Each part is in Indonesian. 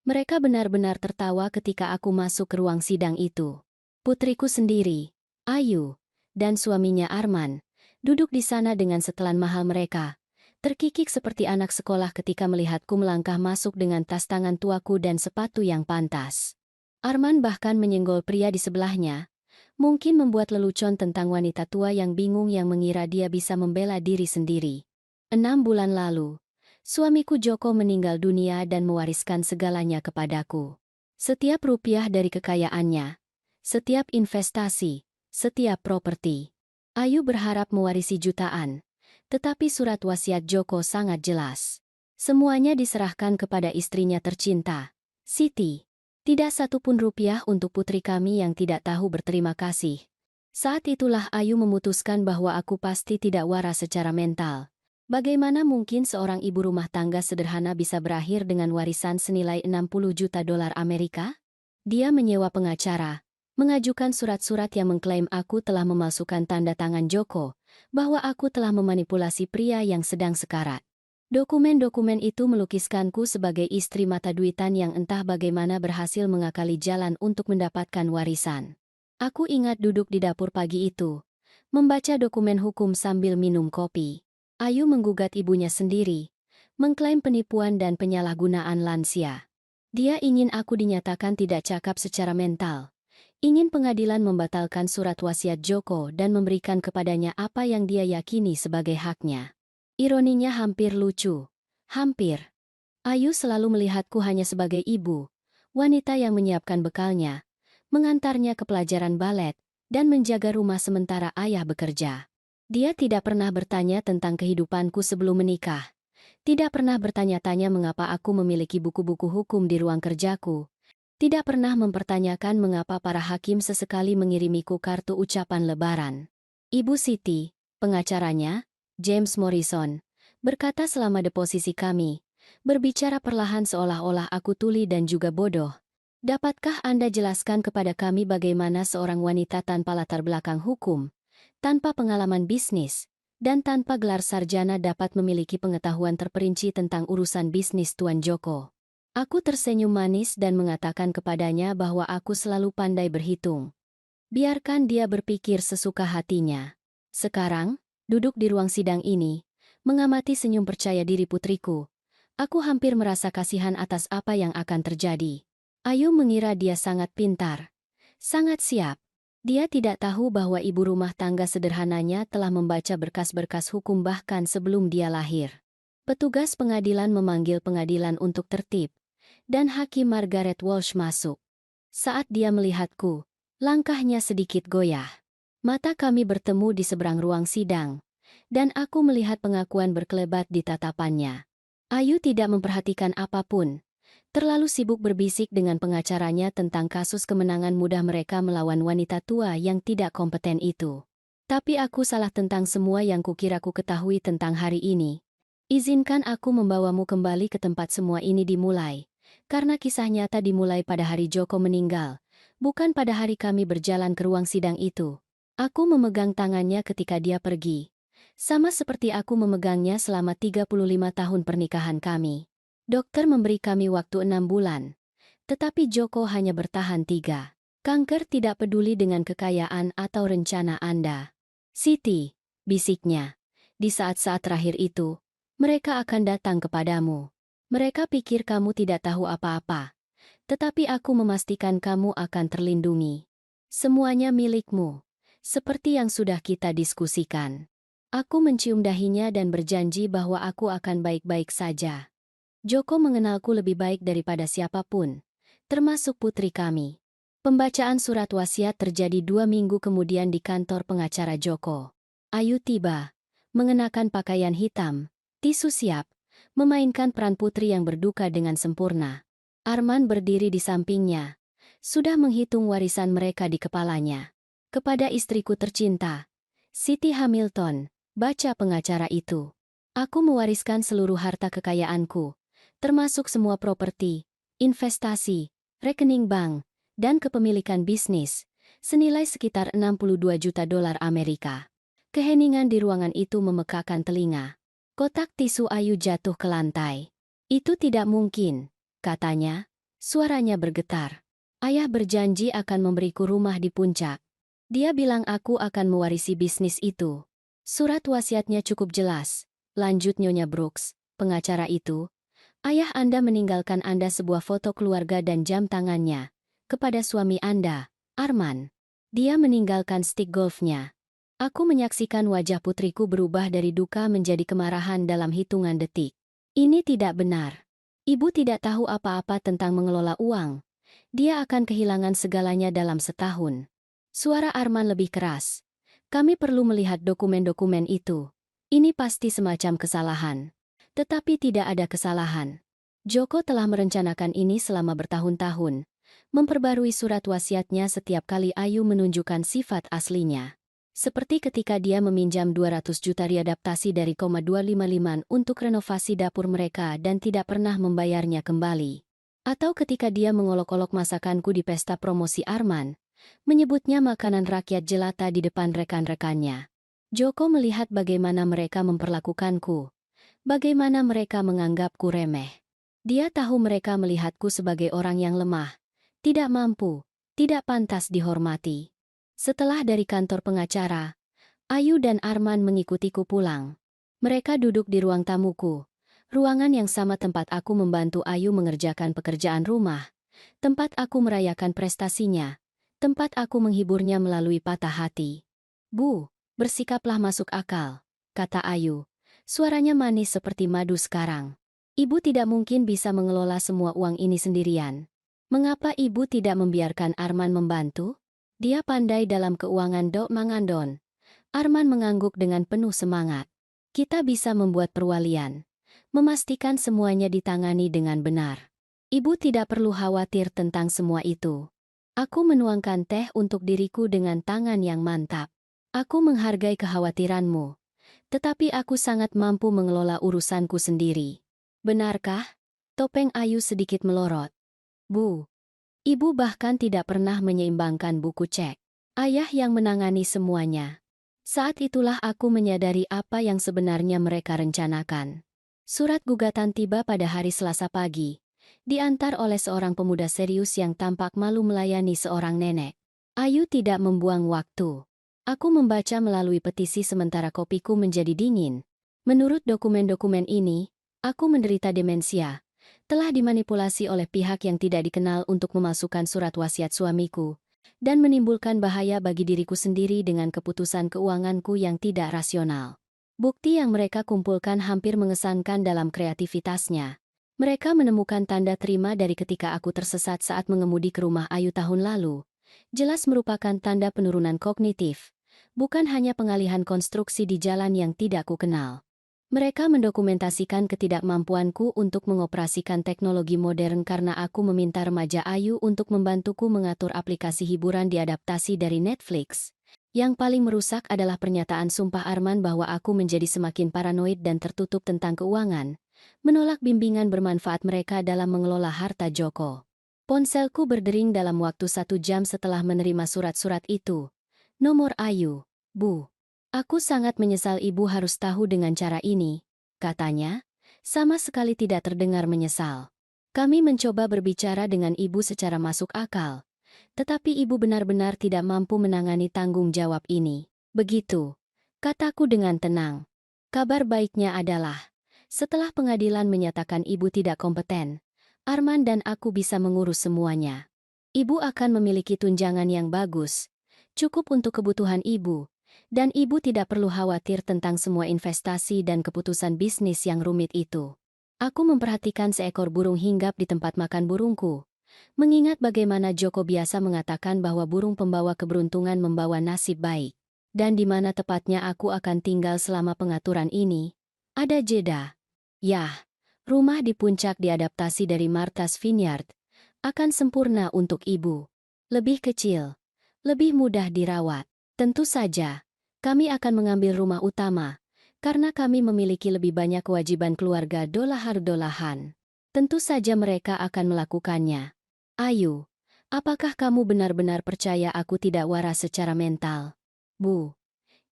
Mereka benar-benar tertawa ketika aku masuk ke ruang sidang itu. Putriku sendiri, Ayu, dan suaminya Arman, duduk di sana dengan setelan mahal mereka, terkikik seperti anak sekolah ketika melihatku melangkah masuk dengan tas tangan tuaku dan sepatu yang pantas. Arman bahkan menyenggol pria di sebelahnya, mungkin membuat lelucon tentang wanita tua yang bingung yang mengira dia bisa membela diri sendiri. 6 bulan lalu, suamiku Joko meninggal dunia dan mewariskan segalanya kepadaku. Setiap rupiah dari kekayaannya, setiap investasi, setiap properti. Ayu berharap mewarisi jutaan, tetapi surat wasiat Joko sangat jelas. Semuanya diserahkan kepada istrinya tercinta, Siti. Tidak satu pun rupiah untuk putri kami yang tidak tahu berterima kasih. Saat itulah Ayu memutuskan bahwa aku pasti tidak waras secara mental. Bagaimana mungkin seorang ibu rumah tangga sederhana bisa berakhir dengan warisan senilai 60 juta dolar Amerika? Dia menyewa pengacara, mengajukan surat-surat yang mengklaim aku telah memalsukan tanda tangan Joko, bahwa aku telah memanipulasi pria yang sedang sekarat. Dokumen-dokumen itu melukiskanku sebagai istri mata duitan yang entah bagaimana berhasil mengakali jalan untuk mendapatkan warisan. Aku ingat duduk di dapur pagi itu, membaca dokumen hukum sambil minum kopi. Ayu menggugat ibunya sendiri, mengklaim penipuan dan penyalahgunaan lansia. Dia ingin aku dinyatakan tidak cakap secara mental, ingin pengadilan membatalkan surat wasiat Joko dan memberikan kepadanya apa yang dia yakini sebagai haknya. Ironinya hampir lucu. Hampir. Ayu selalu melihatku hanya sebagai ibu, wanita yang menyiapkan bekalnya, mengantarnya ke pelajaran balet, dan menjaga rumah sementara ayah bekerja. Dia tidak pernah bertanya tentang kehidupanku sebelum menikah. Tidak pernah bertanya-tanya mengapa aku memiliki buku-buku hukum di ruang kerjaku. Tidak pernah mempertanyakan mengapa para hakim sesekali mengirimiku kartu ucapan lebaran. Ibu Siti, pengacaranya, James Morrison, berkata selama deposisi kami, berbicara perlahan seolah-olah aku tuli dan juga bodoh. Dapatkah Anda jelaskan kepada kami bagaimana seorang wanita tanpa latar belakang hukum, tanpa pengalaman bisnis, dan tanpa gelar sarjana dapat memiliki pengetahuan terperinci tentang urusan bisnis Tuan Joko? Aku tersenyum manis dan mengatakan kepadanya bahwa aku selalu pandai berhitung. Biarkan dia berpikir sesuka hatinya. Sekarang, duduk di ruang sidang ini, mengamati senyum percaya diri putriku, aku hampir merasa kasihan atas apa yang akan terjadi. Ayu mengira dia sangat pintar, sangat siap. Dia tidak tahu bahwa ibu rumah tangga sederhananya telah membaca berkas-berkas hukum bahkan sebelum dia lahir. Petugas pengadilan memanggil pengadilan untuk tertib, dan Hakim Margaret Walsh masuk. Saat dia melihatku, langkahnya sedikit goyah. Mata kami bertemu di seberang ruang sidang, dan aku melihat pengakuan berkelebat di tatapannya. Ayu tidak memperhatikan apapun, terlalu sibuk berbisik dengan pengacaranya tentang kasus kemenangan mudah mereka melawan wanita tua yang tidak kompeten itu. Tapi aku salah tentang semua yang kukira ku ketahui tentang hari ini. Izinkan aku membawamu kembali ke tempat semua ini dimulai, karena kisah nyata dimulai pada hari Joko meninggal, bukan pada hari kami berjalan ke ruang sidang itu. Aku memegang tangannya ketika dia pergi, sama seperti aku memegangnya selama 35 tahun pernikahan kami. Dokter memberi kami waktu 6 bulan, tetapi Joko hanya bertahan 3. Kanker tidak peduli dengan kekayaan atau rencana Anda. Siti, bisiknya, di saat-saat terakhir itu, mereka akan datang kepadamu. Mereka pikir kamu tidak tahu apa-apa, tetapi aku memastikan kamu akan terlindungi. Semuanya milikmu. Seperti yang sudah kita diskusikan. Aku mencium dahinya dan berjanji bahwa aku akan baik-baik saja. Joko mengenalku lebih baik daripada siapapun, termasuk putri kami. Pembacaan surat wasiat terjadi 2 minggu kemudian di kantor pengacara Joko. Ayu tiba, mengenakan pakaian hitam, tisu siap, memainkan peran putri yang berduka dengan sempurna. Arman berdiri di sampingnya, sudah menghitung warisan mereka di kepalanya. Kepada istriku tercinta, Siti Hamilton, baca pengacara itu. Aku mewariskan seluruh harta kekayaanku, termasuk semua properti, investasi, rekening bank, dan kepemilikan bisnis, senilai sekitar 62 juta dolar Amerika. Keheningan di ruangan itu memekakan telinga. Kotak tisu Ayu jatuh ke lantai. Itu tidak mungkin, katanya. Suaranya bergetar. Ayah berjanji akan memberiku rumah di puncak. Dia bilang aku akan mewarisi bisnis itu. Surat wasiatnya cukup jelas. Lanjut Nyonya Brooks, pengacara itu. Ayah Anda meninggalkan Anda sebuah foto keluarga dan jam tangannya. Kepada suami Anda, Arman. Dia meninggalkan stik golfnya. Aku menyaksikan wajah putriku berubah dari duka menjadi kemarahan dalam hitungan detik. Ini tidak benar. Ibu tidak tahu apa-apa tentang mengelola uang. Dia akan kehilangan segalanya dalam setahun. Suara Arman lebih keras. Kami perlu melihat dokumen-dokumen itu. Ini pasti semacam kesalahan. Tetapi tidak ada kesalahan. Joko telah merencanakan ini selama bertahun-tahun. Memperbarui surat wasiatnya setiap kali Ayu menunjukkan sifat aslinya. Seperti ketika dia meminjam 200 juta readaptasi dari 255 untuk renovasi dapur mereka dan tidak pernah membayarnya kembali. Atau ketika dia mengolok-olok masakanku di pesta promosi Arman, menyebutnya makanan rakyat jelata di depan rekan-rekannya. Joko melihat bagaimana mereka memperlakukanku, bagaimana mereka menganggapku remeh. Dia tahu mereka melihatku sebagai orang yang lemah, tidak mampu, tidak pantas dihormati. Setelah dari kantor pengacara, Ayu dan Arman mengikutiku pulang. Mereka duduk di ruang tamuku, ruangan yang sama tempat aku membantu Ayu mengerjakan pekerjaan rumah, tempat aku merayakan prestasinya, tempat aku menghiburnya melalui patah hati. Bu, bersikaplah masuk akal, kata Ayu. Suaranya manis seperti madu sekarang. Ibu tidak mungkin bisa mengelola semua uang ini sendirian. Mengapa ibu tidak membiarkan Arman membantu? Dia pandai dalam keuangan Dok Mangandon. Arman mengangguk dengan penuh semangat. Kita bisa membuat perwalian. Memastikan semuanya ditangani dengan benar. Ibu tidak perlu khawatir tentang semua itu. Aku menuangkan teh untuk diriku dengan tangan yang mantap. Aku menghargai kekhawatiranmu. Tetapi aku sangat mampu mengelola urusanku sendiri. Benarkah? Topeng Ayu sedikit melorot. Bu. Ibu bahkan tidak pernah menyeimbangkan buku cek. Ayah yang menangani semuanya. Saat itulah aku menyadari apa yang sebenarnya mereka rencanakan. Surat gugatan tiba pada hari Selasa pagi. Diantar oleh seorang pemuda serius yang tampak malu melayani seorang nenek. Ayu tidak membuang waktu. Aku membaca melalui petisi sementara kopiku menjadi dingin. Menurut dokumen-dokumen ini, aku menderita demensia. Telah dimanipulasi oleh pihak yang tidak dikenal untuk memasukkan surat wasiat suamiku, dan menimbulkan bahaya bagi diriku sendiri dengan keputusan keuanganku yang tidak rasional. Bukti yang mereka kumpulkan hampir mengesankan dalam kreativitasnya. Mereka menemukan tanda terima dari ketika aku tersesat saat mengemudi ke rumah Ayu tahun lalu. Jelas merupakan tanda penurunan kognitif, bukan hanya pengalihan konstruksi di jalan yang tidak kukenal. Mereka mendokumentasikan ketidakmampuanku untuk mengoperasikan teknologi modern karena aku meminta remaja Ayu untuk membantuku mengatur aplikasi hiburan diadaptasi dari Netflix. Yang paling merusak adalah pernyataan sumpah Arman bahwa aku menjadi semakin paranoid dan tertutup tentang keuangan, menolak bimbingan bermanfaat mereka dalam mengelola harta Joko. Ponselku berdering dalam waktu 1 jam setelah menerima surat-surat itu. Nomor Ayu, Bu. Aku sangat menyesal ibu harus tahu dengan cara ini, katanya. Sama sekali tidak terdengar menyesal. Kami mencoba berbicara dengan ibu secara masuk akal. Tetapi ibu benar-benar tidak mampu menangani tanggung jawab ini. Begitu, kataku dengan tenang. Kabar baiknya adalah, setelah pengadilan menyatakan ibu tidak kompeten, Arman dan aku bisa mengurus semuanya. Ibu akan memiliki tunjangan yang bagus, cukup untuk kebutuhan ibu. Dan ibu tidak perlu khawatir tentang semua investasi dan keputusan bisnis yang rumit itu. Aku memperhatikan seekor burung hinggap di tempat makan burungku. Mengingat bagaimana Joko biasa mengatakan bahwa burung pembawa keberuntungan membawa nasib baik. Dan di mana tepatnya aku akan tinggal selama pengaturan ini. Ada jeda. Yah, rumah di puncak diadaptasi dari Martha's Vineyard. Akan sempurna untuk ibu. Lebih kecil. Lebih mudah dirawat. Tentu saja. Kami akan mengambil rumah utama, karena kami memiliki lebih banyak kewajiban keluarga dolahar-dolahan. Tentu saja mereka akan melakukannya. Ayu, apakah kamu benar-benar percaya aku tidak waras secara mental? Bu,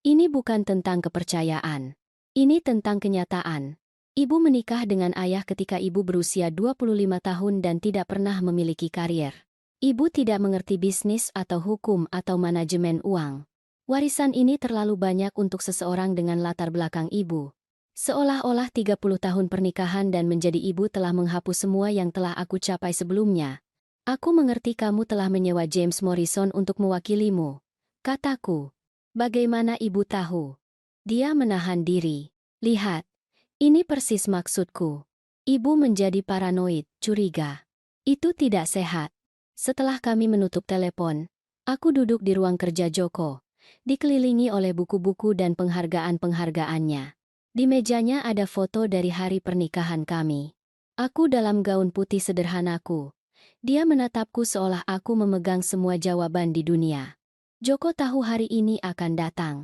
ini bukan tentang kepercayaan. Ini tentang kenyataan. Ibu menikah dengan ayah ketika ibu berusia 25 tahun dan tidak pernah memiliki karier. Ibu tidak mengerti bisnis atau hukum atau manajemen uang. Warisan ini terlalu banyak untuk seseorang dengan latar belakang ibu. Seolah-olah 30 tahun pernikahan dan menjadi ibu telah menghapus semua yang telah aku capai sebelumnya. Aku mengerti kamu telah menyewa James Morrison untuk mewakilimu, kataku. Bagaimana ibu tahu? Dia menahan diri. Lihat. Ini persis maksudku. Ibu menjadi paranoid, curiga. Itu tidak sehat. Setelah kami menutup telepon, aku duduk di ruang kerja Joko, dikelilingi oleh buku-buku dan penghargaan-penghargaannya. Di mejanya ada foto dari hari pernikahan kami. Aku dalam gaun putih sederhanaku. Dia menatapku seolah aku memegang semua jawaban di dunia. Joko tahu hari ini akan datang.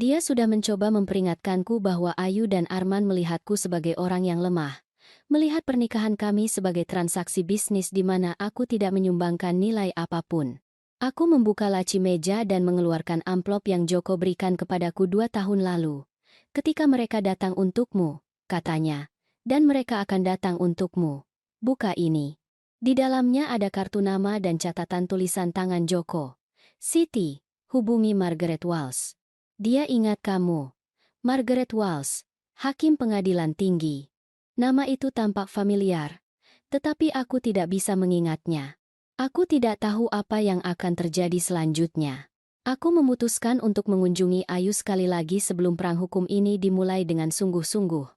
Dia sudah mencoba memperingatkanku bahwa Ayu dan Arman melihatku sebagai orang yang lemah. Melihat pernikahan kami sebagai transaksi bisnis di mana aku tidak menyumbangkan nilai apapun. Aku membuka laci meja dan mengeluarkan amplop yang Joko berikan kepadaku 2 tahun lalu. Ketika mereka datang untukmu, katanya, dan mereka akan datang untukmu. Buka ini. Di dalamnya ada kartu nama dan catatan tulisan tangan Joko. Siti, hubungi Margaret Walsh. Dia ingat kamu. Margaret Walsh, Hakim Pengadilan Tinggi. Nama itu tampak familiar, tetapi aku tidak bisa mengingatnya. Aku tidak tahu apa yang akan terjadi selanjutnya. Aku memutuskan untuk mengunjungi Ayu sekali lagi sebelum perang hukum ini dimulai dengan sungguh-sungguh.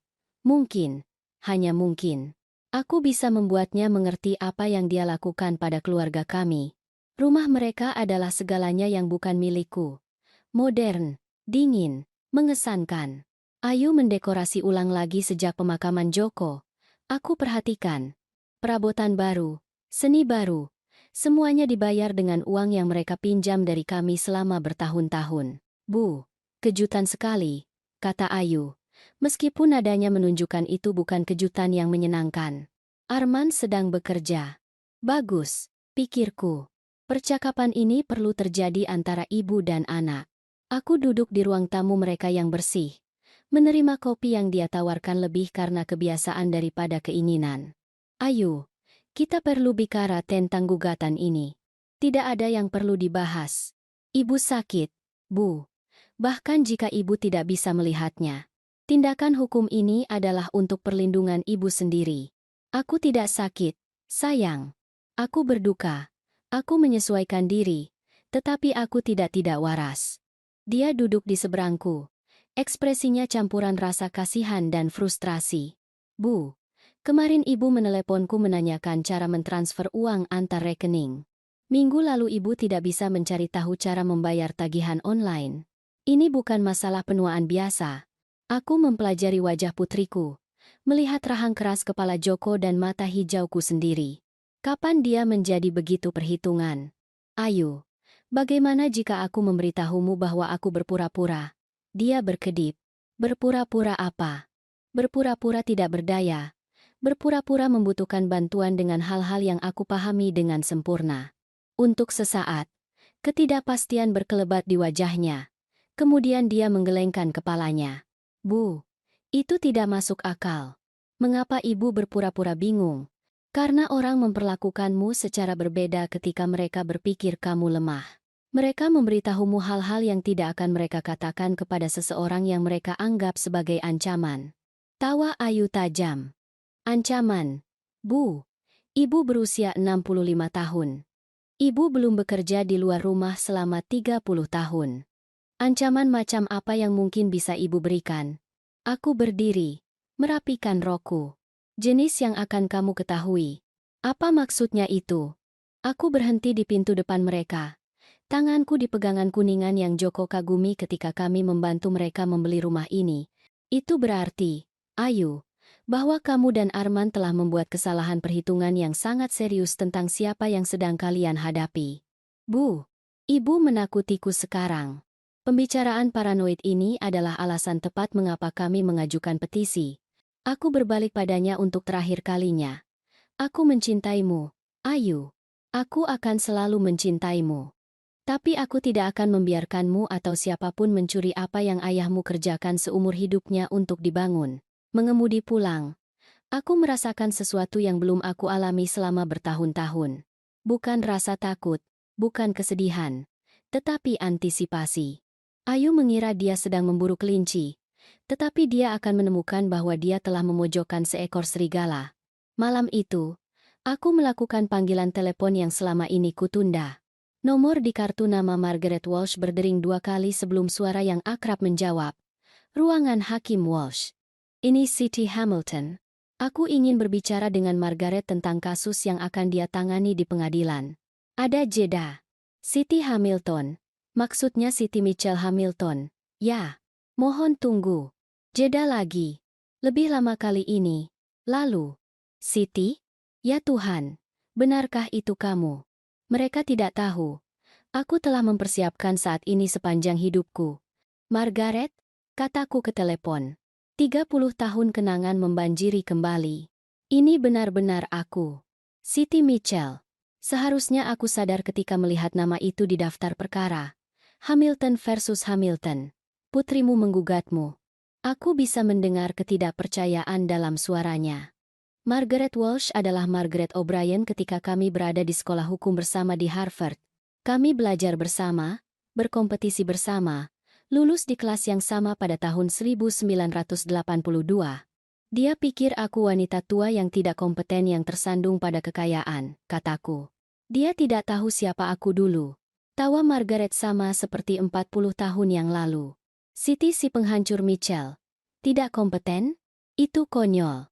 Mungkin, hanya mungkin, aku bisa membuatnya mengerti apa yang dia lakukan pada keluarga kami. Rumah mereka adalah segalanya yang bukan milikku. Modern, dingin, mengesankan. Ayu mendekorasi ulang lagi sejak pemakaman Joko. Aku perhatikan. Perabotan baru, seni baru. Semuanya dibayar dengan uang yang mereka pinjam dari kami selama bertahun-tahun. Bu, kejutan sekali, kata Ayu. Meskipun nadanya menunjukkan itu bukan kejutan yang menyenangkan. Arman sedang bekerja. Bagus, pikirku. Percakapan ini perlu terjadi antara ibu dan anak. Aku duduk di ruang tamu mereka yang bersih, menerima kopi yang dia tawarkan lebih karena kebiasaan daripada keinginan. Ayu, kita perlu bicara tentang gugatan ini. Tidak ada yang perlu dibahas. Ibu sakit, Bu. Bahkan jika ibu tidak bisa melihatnya. Tindakan hukum ini adalah untuk perlindungan ibu sendiri. Aku tidak sakit, sayang. Aku berduka. Aku menyesuaikan diri, tetapi aku tidak waras. Dia duduk di seberangku. Ekspresinya campuran rasa kasihan dan frustrasi. Bu, kemarin ibu meneleponku menanyakan cara mentransfer uang antar rekening. Minggu lalu ibu tidak bisa mencari tahu cara membayar tagihan online. Ini bukan masalah penuaan biasa. Aku mempelajari wajah putriku, melihat rahang keras kepala Joko dan mata hijauku sendiri. Kapan dia menjadi begitu perhitungan? Ayu. Bagaimana jika aku memberitahumu bahwa aku berpura-pura? Dia berkedip. Berpura-pura apa? Berpura-pura tidak berdaya. Berpura-pura membutuhkan bantuan dengan hal-hal yang aku pahami dengan sempurna. Untuk sesaat, ketidakpastian berkelebat di wajahnya. Kemudian dia menggelengkan kepalanya. Bu, itu tidak masuk akal. Mengapa ibu berpura-pura bingung? Karena orang memperlakukanmu secara berbeda ketika mereka berpikir kamu lemah. Mereka memberitahumu hal-hal yang tidak akan mereka katakan kepada seseorang yang mereka anggap sebagai ancaman. Tawa Ayu tajam. Ancaman. Bu, ibu berusia 65 tahun. Ibu belum bekerja di luar rumah selama 30 tahun. Ancaman macam apa yang mungkin bisa ibu berikan? Aku berdiri, merapikan rokku. Jenis yang akan kamu ketahui. Apa maksudnya itu? Aku berhenti di pintu depan mereka. Tanganku di pegangan kuningan yang Joko kagumi ketika kami membantu mereka membeli rumah ini. Itu berarti, Ayu, bahwa kamu dan Arman telah membuat kesalahan perhitungan yang sangat serius tentang siapa yang sedang kalian hadapi. Bu, ibu menakutiku sekarang. Pembicaraan paranoid ini adalah alasan tepat mengapa kami mengajukan petisi. Aku berbalik padanya untuk terakhir kalinya. Aku mencintaimu, Ayu. Aku akan selalu mencintaimu. Tapi aku tidak akan membiarkanmu atau siapapun mencuri apa yang ayahmu kerjakan seumur hidupnya untuk dibangun. Mengemudi pulang, aku merasakan sesuatu yang belum aku alami selama bertahun-tahun. Bukan rasa takut, bukan kesedihan, tetapi antisipasi. Ayu mengira dia sedang memburu kelinci, tetapi dia akan menemukan bahwa dia telah memojokkan seekor serigala. Malam itu, aku melakukan panggilan telepon yang selama ini kutunda. Nomor di kartu nama Margaret Walsh berdering 2 kali sebelum suara yang akrab menjawab. Ruangan Hakim Walsh. Ini Siti Hamilton. Aku ingin berbicara dengan Margaret tentang kasus yang akan dia tangani di pengadilan. Ada jeda. Siti Hamilton. Maksudnya Siti Mitchell Hamilton. Ya. Mohon tunggu. Jeda lagi. Lebih lama kali ini. Lalu. Siti? Ya Tuhan. Benarkah itu kamu? Mereka tidak tahu. Aku telah mempersiapkan saat ini sepanjang hidupku. Margaret? Kataku ke telepon. 30 tahun kenangan membanjiri kembali. Ini benar-benar aku. Siti Mitchell. Seharusnya aku sadar ketika melihat nama itu di daftar perkara. Hamilton versus Hamilton. Putrimu menggugatmu. Aku bisa mendengar ketidakpercayaan dalam suaranya. Margaret Walsh adalah Margaret O'Brien ketika kami berada di sekolah hukum bersama di Harvard. Kami belajar bersama, berkompetisi bersama, lulus di kelas yang sama pada tahun 1982. Dia pikir aku wanita tua yang tidak kompeten yang tersandung pada kekayaan, kataku. Dia tidak tahu siapa aku dulu. Tawa Margaret sama seperti 40 tahun yang lalu. Siti si penghancur Mitchell. Tidak kompeten? Itu konyol.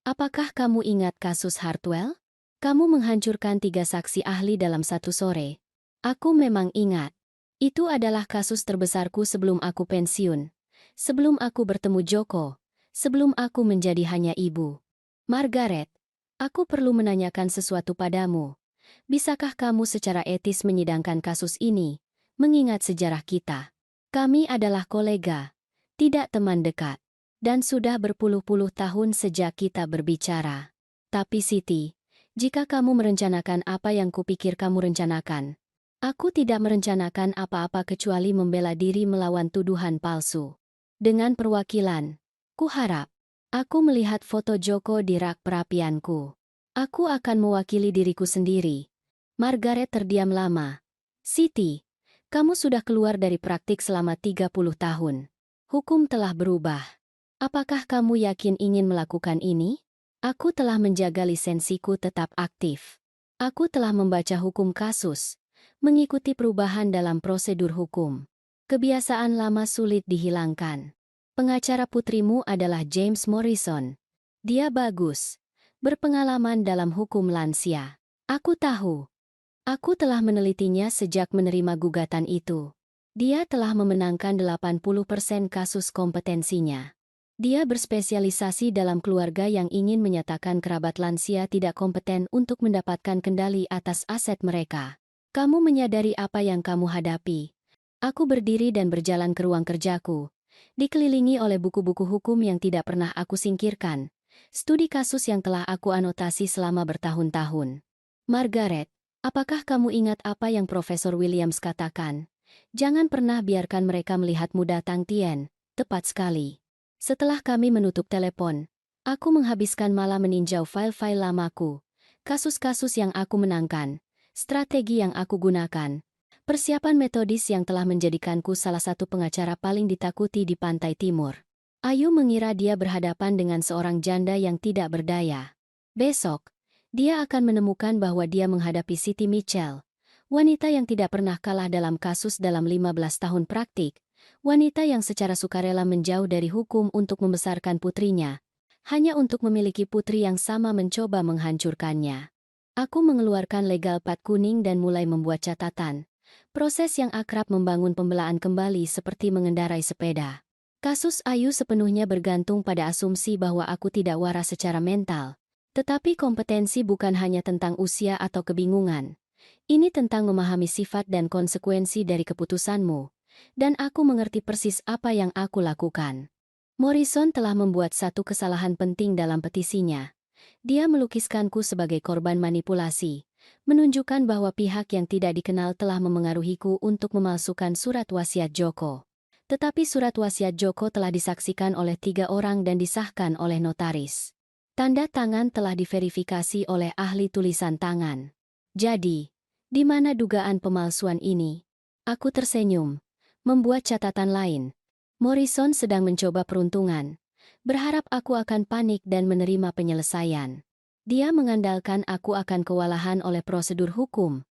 Apakah kamu ingat kasus Hartwell? Kamu menghancurkan 3 saksi ahli dalam satu sore. Aku memang ingat. Itu adalah kasus terbesarku sebelum aku pensiun. Sebelum aku bertemu Joko. Sebelum aku menjadi hanya ibu. Margaret, aku perlu menanyakan sesuatu padamu. Bisakah kamu secara etis menyidangkan kasus ini, mengingat sejarah kita? Kami adalah kolega, tidak teman dekat, dan sudah berpuluh-puluh tahun sejak kita berbicara. Tapi Siti, jika kamu merencanakan apa yang kupikir kamu rencanakan, aku tidak merencanakan apa-apa kecuali membela diri melawan tuduhan palsu. Dengan perwakilan, kuharap, aku melihat foto Joko di rak perapianku. Aku akan mewakili diriku sendiri. Margaret terdiam lama. Siti, kamu sudah keluar dari praktik selama 30 tahun. Hukum telah berubah. Apakah kamu yakin ingin melakukan ini? Aku telah menjaga lisensiku tetap aktif. Aku telah membaca hukum kasus. Mengikuti perubahan dalam prosedur hukum. Kebiasaan lama sulit dihilangkan. Pengacara putrimu adalah James Morrison. Dia bagus. Berpengalaman dalam hukum lansia. Aku tahu. Aku telah menelitinya sejak menerima gugatan itu. Dia telah memenangkan 80% kasus kompetensinya. Dia berspesialisasi dalam keluarga yang ingin menyatakan kerabat lansia tidak kompeten untuk mendapatkan kendali atas aset mereka. Kamu menyadari apa yang kamu hadapi. Aku berdiri dan berjalan ke ruang kerjaku, dikelilingi oleh buku-buku hukum yang tidak pernah aku singkirkan, studi kasus yang telah aku anotasi selama bertahun-tahun. Margaret, apakah kamu ingat apa yang Profesor Williams katakan? Jangan pernah biarkan mereka melihatmu datang Tien, tepat sekali. Setelah kami menutup telepon, aku menghabiskan malam meninjau file-file lamaku, kasus-kasus yang aku menangkan, strategi yang aku gunakan, persiapan metodis yang telah menjadikanku salah satu pengacara paling ditakuti di Pantai Timur. Ayu mengira dia berhadapan dengan seorang janda yang tidak berdaya. Besok, dia akan menemukan bahwa dia menghadapi Siti Mitchell, wanita yang tidak pernah kalah dalam kasus dalam 15 tahun praktik, wanita yang secara sukarela menjauh dari hukum untuk membesarkan putrinya, hanya untuk memiliki putri yang sama mencoba menghancurkannya. Aku mengeluarkan legal pad kuning dan mulai membuat catatan. Proses yang akrab membangun pembelaan kembali seperti mengendarai sepeda. Kasus Ayu sepenuhnya bergantung pada asumsi bahwa aku tidak waras secara mental. Tetapi kompetensi bukan hanya tentang usia atau kebingungan. Ini tentang memahami sifat dan konsekuensi dari keputusanmu. Dan aku mengerti persis apa yang aku lakukan. Morrison telah membuat satu kesalahan penting dalam petisinya. Dia melukiskanku sebagai korban manipulasi, menunjukkan bahwa pihak yang tidak dikenal telah memengaruhiku untuk memalsukan surat wasiat Joko. Tetapi surat wasiat Joko telah disaksikan oleh 3 orang dan disahkan oleh notaris. Tanda tangan telah diverifikasi oleh ahli tulisan tangan. Jadi, di mana dugaan pemalsuan ini? Aku tersenyum, membuat catatan lain. Morrison sedang mencoba peruntungan. Berharap aku akan panik dan menerima penyelesaian. Dia mengandalkan aku akan kewalahan oleh prosedur hukum.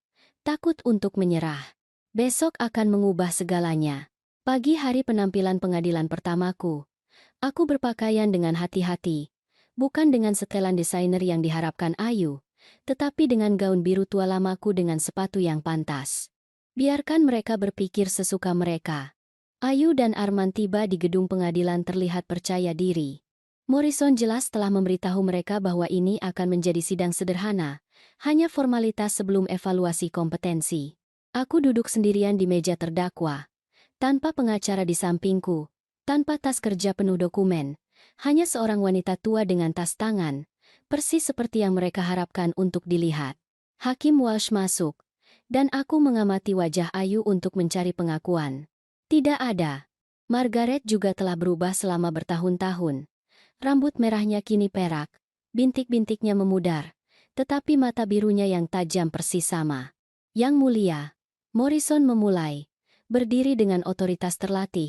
Takut untuk menyerah. Besok akan mengubah segalanya. Pagi hari penampilan pengadilan pertamaku. Aku berpakaian dengan hati-hati. Bukan dengan setelan desainer yang diharapkan Ayu, tetapi dengan gaun biru tua lamaku dengan sepatu yang pantas. Biarkan mereka berpikir sesuka mereka. Ayu dan Arman tiba di gedung pengadilan terlihat percaya diri. Morrison jelas telah memberitahu mereka bahwa ini akan menjadi sidang sederhana, hanya formalitas sebelum evaluasi kompetensi. Aku duduk sendirian di meja terdakwa. Tanpa pengacara di sampingku, tanpa tas kerja penuh dokumen, hanya seorang wanita tua dengan tas tangan, persis seperti yang mereka harapkan untuk dilihat. Hakim Walsh masuk, dan aku mengamati wajah Ayu untuk mencari pengakuan. Tidak ada. Margaret juga telah berubah selama bertahun-tahun. Rambut merahnya kini perak, bintik-bintiknya memudar, tetapi mata birunya yang tajam persis sama. Yang mulia, Morrison memulai. Berdiri dengan otoritas terlatih,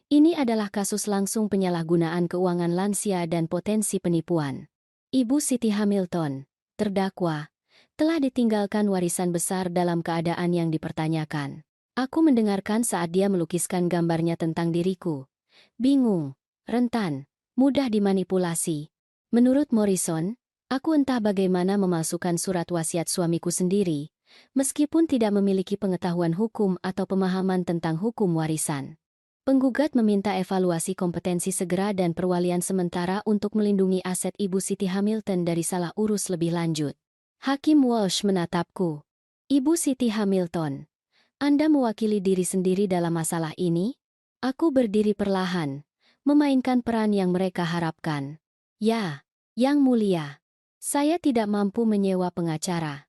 ini adalah kasus langsung penyalahgunaan keuangan lansia dan potensi penipuan. Ibu Siti Hamilton, terdakwa, telah ditinggalkan warisan besar dalam keadaan yang dipertanyakan. Aku mendengarkan saat dia melukiskan gambarnya tentang diriku. Bingung, rentan, mudah dimanipulasi. Menurut Morrison, aku entah bagaimana memalsukan surat wasiat suamiku sendiri, meskipun tidak memiliki pengetahuan hukum atau pemahaman tentang hukum warisan. Penggugat meminta evaluasi kompetensi segera dan perwalian sementara untuk melindungi aset Ibu Siti Hamilton dari salah urus lebih lanjut. Hakim Walsh menatapku. Ibu Siti Hamilton, Anda mewakili diri sendiri dalam masalah ini? Aku berdiri perlahan, memainkan peran yang mereka harapkan. Ya, Yang Mulia. Saya tidak mampu menyewa pengacara.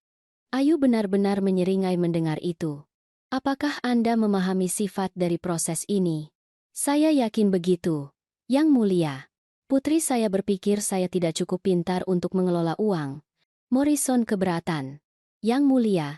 Ayu benar-benar menyeringai mendengar itu. Apakah Anda memahami sifat dari proses ini? Saya yakin begitu, Yang Mulia. Putri saya berpikir saya tidak cukup pintar untuk mengelola uang. Morrison keberatan. Yang Mulia,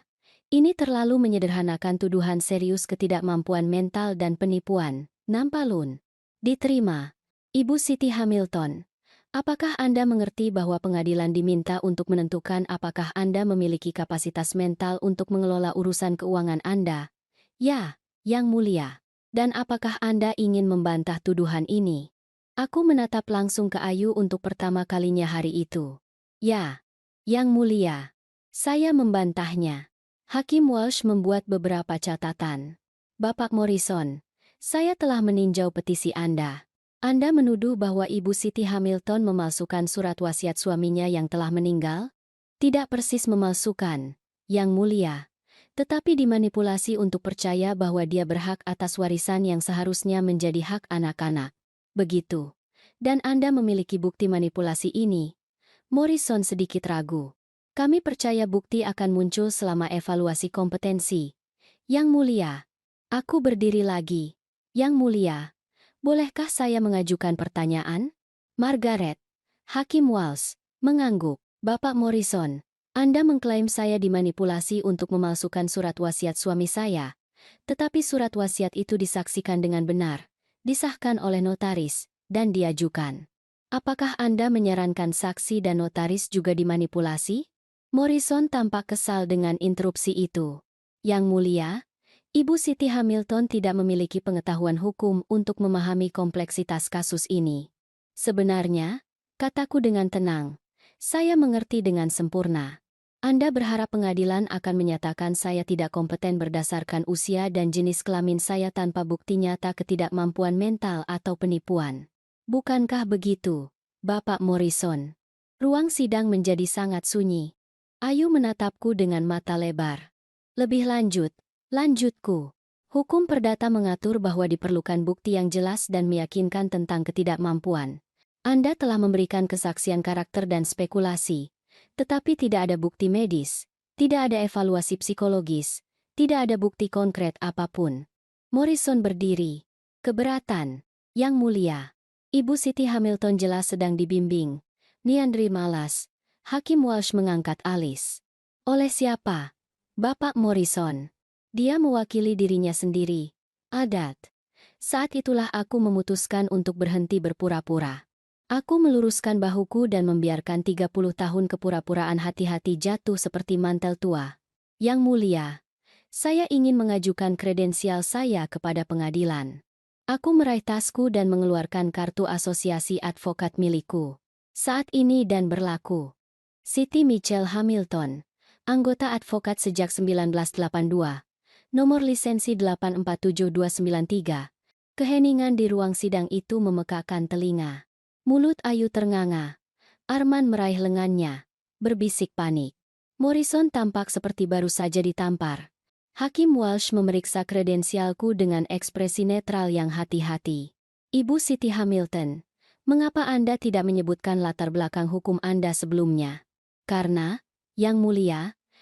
ini terlalu menyederhanakan tuduhan serius ketidakmampuan mental dan penipuan. Nampalun. Diterima. Ibu Siti Hamilton. Apakah Anda mengerti bahwa pengadilan diminta untuk menentukan apakah Anda memiliki kapasitas mental untuk mengelola urusan keuangan Anda? Ya, Yang Mulia. Dan apakah Anda ingin membantah tuduhan ini? Aku menatap langsung ke Ayu untuk pertama kalinya hari itu. Ya, Yang Mulia. Saya membantahnya. Hakim Walsh membuat beberapa catatan. Bapak Morrison, saya telah meninjau petisi Anda. Anda menuduh bahwa Ibu Siti Hamilton memalsukan surat wasiat suaminya yang telah meninggal? Tidak persis memalsukan, Yang Mulia, tetapi dimanipulasi untuk percaya bahwa dia berhak atas warisan yang seharusnya menjadi hak anak-anak. Begitu. Dan Anda memiliki bukti manipulasi ini. Morrison sedikit ragu. Kami percaya bukti akan muncul selama evaluasi kompetensi. Yang Mulia. Aku berdiri lagi. Yang Mulia. Bolehkah saya mengajukan pertanyaan? Margaret. Hakim Walsh mengangguk. Bapak Morrison, Anda mengklaim saya dimanipulasi untuk memalsukan surat wasiat suami saya. Tetapi surat wasiat itu disaksikan dengan benar, disahkan oleh notaris, dan diajukan. Apakah Anda menyarankan saksi dan notaris juga dimanipulasi? Morrison tampak kesal dengan interupsi itu. Yang Mulia, Ibu Siti Hamilton tidak memiliki pengetahuan hukum untuk memahami kompleksitas kasus ini. Sebenarnya, kataku dengan tenang, saya mengerti dengan sempurna. Anda berharap pengadilan akan menyatakan saya tidak kompeten berdasarkan usia dan jenis kelamin saya tanpa bukti nyata ketidakmampuan mental atau penipuan. Bukankah begitu, Bapak Morrison? Ruang sidang menjadi sangat sunyi. Ayu menatapku dengan mata lebar. Lebih lanjut, lanjutku. Hukum perdata mengatur bahwa diperlukan bukti yang jelas dan meyakinkan tentang ketidakmampuan. Anda telah memberikan kesaksian karakter dan spekulasi, tetapi tidak ada bukti medis, tidak ada evaluasi psikologis, tidak ada bukti konkret apapun. Morrison berdiri. Keberatan. Yang Mulia. Ibu Siti Hamilton jelas sedang dibimbing. Niandri malas. Hakim Walsh mengangkat alis. Oleh siapa? Bapak Morrison. Dia mewakili dirinya sendiri. Adat. Saat itulah aku memutuskan untuk berhenti berpura-pura. Aku meluruskan bahuku dan membiarkan 30 tahun kepura-puraan hati-hati jatuh seperti mantel tua. Yang Mulia, saya ingin mengajukan kredensial saya kepada pengadilan. Aku meraih tasku dan mengeluarkan kartu asosiasi advokat milikku. Saat ini dan berlaku. Siti Michelle Hamilton, anggota advokat sejak 1982, nomor lisensi 847293. Keheningan di ruang sidang itu memekakkan telinga. Mulut Ayu ternganga. Arman meraih lengannya, berbisik panik. Morrison tampak seperti baru saja ditampar. Hakim Walsh memeriksa kredensialku dengan ekspresi netral yang hati-hati. Ibu Siti Hamilton, mengapa Anda tidak menyebutkan latar belakang hukum Anda sebelumnya? Karena, Yang Mulia,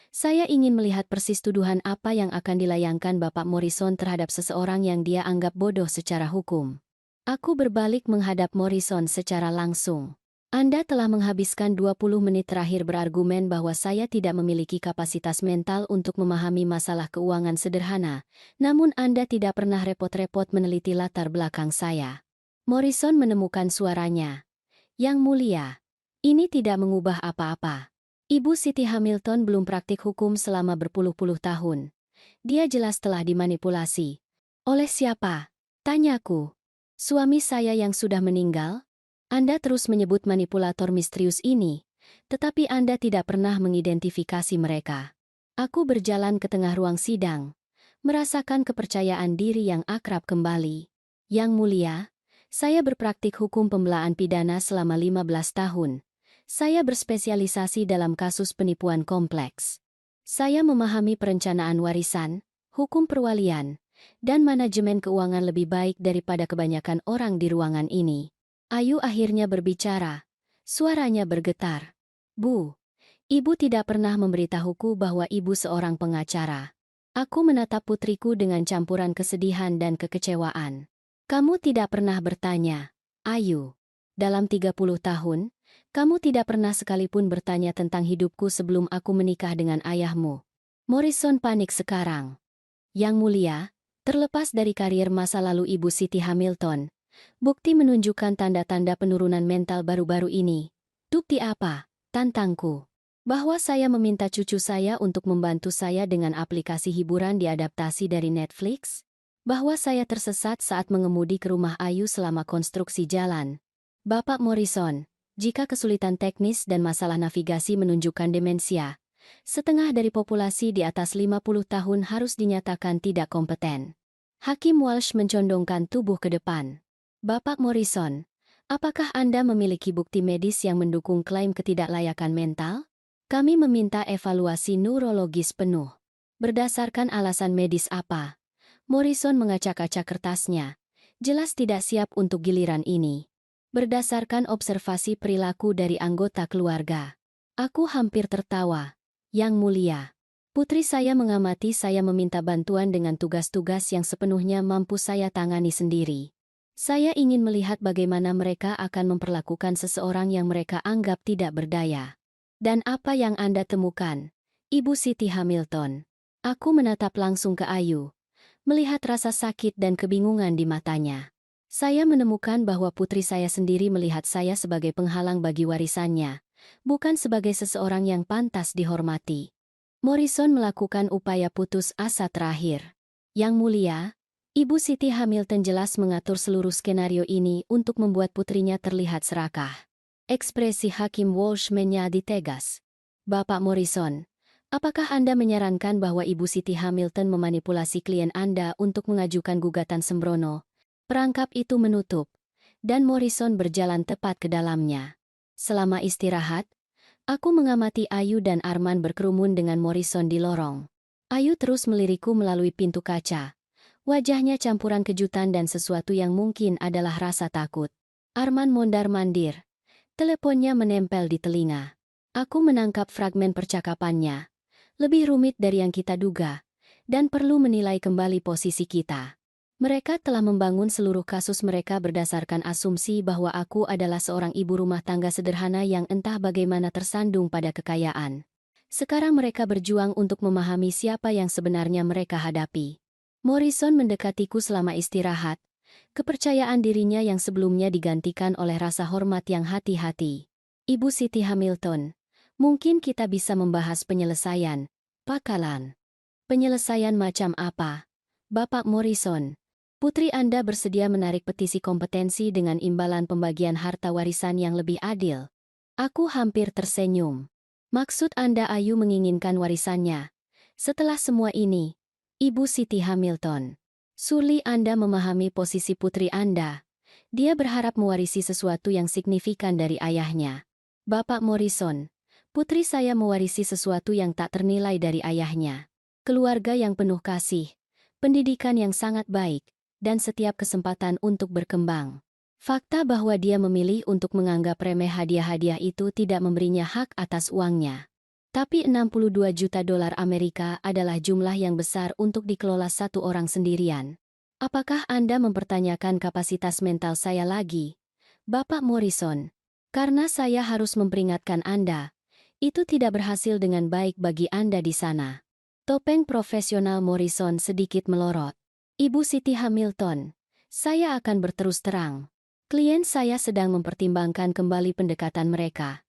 saya ingin melihat persis tuduhan apa yang akan dilayangkan Bapak Morrison terhadap seseorang yang dia anggap bodoh secara hukum. Aku berbalik menghadap Morrison secara langsung. Anda telah menghabiskan 20 menit terakhir berargumen bahwa saya tidak memiliki kapasitas mental untuk memahami masalah keuangan sederhana, namun Anda tidak pernah repot-repot meneliti latar belakang saya. Morrison menemukan suaranya. Yang Mulia, ini tidak mengubah apa-apa. Ibu Siti Hamilton belum praktik hukum selama berpuluh-puluh tahun. Dia jelas telah dimanipulasi. Oleh siapa? Tanyaku. Suami saya yang sudah meninggal? Anda terus menyebut manipulator misterius ini, tetapi Anda tidak pernah mengidentifikasi mereka. Aku berjalan ke tengah ruang sidang, merasakan kepercayaan diri yang akrab kembali. Yang Mulia, saya berpraktik hukum pembelaan pidana selama 15 tahun. Saya berspesialisasi dalam kasus penipuan kompleks. Saya memahami perencanaan warisan, hukum perwalian, dan manajemen keuangan lebih baik daripada kebanyakan orang di ruangan ini. Ayu akhirnya berbicara. Suaranya bergetar. Bu, ibu tidak pernah memberitahuku bahwa ibu seorang pengacara. Aku menatap putriku dengan campuran kesedihan dan kekecewaan. Kamu tidak pernah bertanya, Ayu. Dalam 30 tahun, kamu tidak pernah sekalipun bertanya tentang hidupku sebelum aku menikah dengan ayahmu. Morrison panik sekarang. Yang Mulia, terlepas dari karier masa lalu Ibu Siti Hamilton, bukti menunjukkan tanda-tanda penurunan mental baru-baru ini. Bukti apa? Tantangku. Bahwa saya meminta cucu saya untuk membantu saya dengan aplikasi hiburan diadaptasi dari Netflix? Bahwa saya tersesat saat mengemudi ke rumah Ayu selama konstruksi jalan? Bapak Morrison, jika kesulitan teknis dan masalah navigasi menunjukkan demensia, setengah dari populasi di atas 50 tahun harus dinyatakan tidak kompeten. Hakim Walsh mencondongkan tubuh ke depan. Bapak Morrison, apakah Anda memiliki bukti medis yang mendukung klaim ketidaklayakan mental? Kami meminta evaluasi neurologis penuh. Berdasarkan alasan medis apa? Morrison mengacak-acak kertasnya. Jelas tidak siap untuk giliran ini. Berdasarkan observasi perilaku dari anggota keluarga. Aku hampir tertawa. Yang Mulia, putri saya mengamati saya meminta bantuan dengan tugas-tugas yang sepenuhnya mampu saya tangani sendiri. Saya ingin melihat bagaimana mereka akan memperlakukan seseorang yang mereka anggap tidak berdaya. Dan apa yang Anda temukan, Ibu Siti Hamilton? Aku menatap langsung ke Ayu, melihat rasa sakit dan kebingungan di matanya. Saya menemukan bahwa putri saya sendiri melihat saya sebagai penghalang bagi warisannya, bukan sebagai seseorang yang pantas dihormati. Morrison melakukan upaya putus asa terakhir. Yang Mulia, Ibu Siti Hamilton jelas mengatur seluruh skenario ini untuk membuat putrinya terlihat serakah. Ekspresi Hakim Walsh menjadi tegas. Bapak Morrison, apakah Anda menyarankan bahwa Ibu Siti Hamilton memanipulasi klien Anda untuk mengajukan gugatan sembrono? Perangkap itu menutup, dan Morrison berjalan tepat ke dalamnya. Selama istirahat, aku mengamati Ayu dan Arman berkerumun dengan Morrison di lorong. Ayu terus melirikku melalui pintu kaca. Wajahnya campuran kejutan dan sesuatu yang mungkin adalah rasa takut. Arman mondar-mandir. Teleponnya menempel di telinga. Aku menangkap fragmen percakapannya. Lebih rumit dari yang kita duga, dan perlu menilai kembali posisi kita. Mereka telah membangun seluruh kasus mereka berdasarkan asumsi bahwa aku adalah seorang ibu rumah tangga sederhana yang entah bagaimana tersandung pada kekayaan. Sekarang mereka berjuang untuk memahami siapa yang sebenarnya mereka hadapi. Morrison mendekatiku selama istirahat. Kepercayaan dirinya yang sebelumnya digantikan oleh rasa hormat yang hati-hati. Ibu Siti Hamilton, mungkin kita bisa membahas penyelesaian. Pakalan. Penyelesaian macam apa? Bapak Morrison. Putri Anda bersedia menarik petisi kompetensi dengan imbalan pembagian harta warisan yang lebih adil. Aku hampir tersenyum. Maksud Anda Ayu menginginkan warisannya. Setelah semua ini, Ibu Siti Hamilton. Sulit Anda memahami posisi putri Anda. Dia berharap mewarisi sesuatu yang signifikan dari ayahnya. Bapak Morrison, putri saya mewarisi sesuatu yang tak ternilai dari ayahnya. Keluarga yang penuh kasih, pendidikan yang sangat baik, dan setiap kesempatan untuk berkembang. Fakta bahwa dia memilih untuk menganggap remeh hadiah-hadiah itu tidak memberinya hak atas uangnya. Tapi 62 juta dolar Amerika adalah jumlah yang besar untuk dikelola satu orang sendirian. Apakah Anda mempertanyakan kapasitas mental saya lagi? Bapak Morrison, karena saya harus memperingatkan Anda, itu tidak berhasil dengan baik bagi Anda di sana. Topeng profesional Morrison sedikit melorot. Ibu Siti Hamilton, saya akan berterus terang. Klien saya sedang mempertimbangkan kembali pendekatan mereka.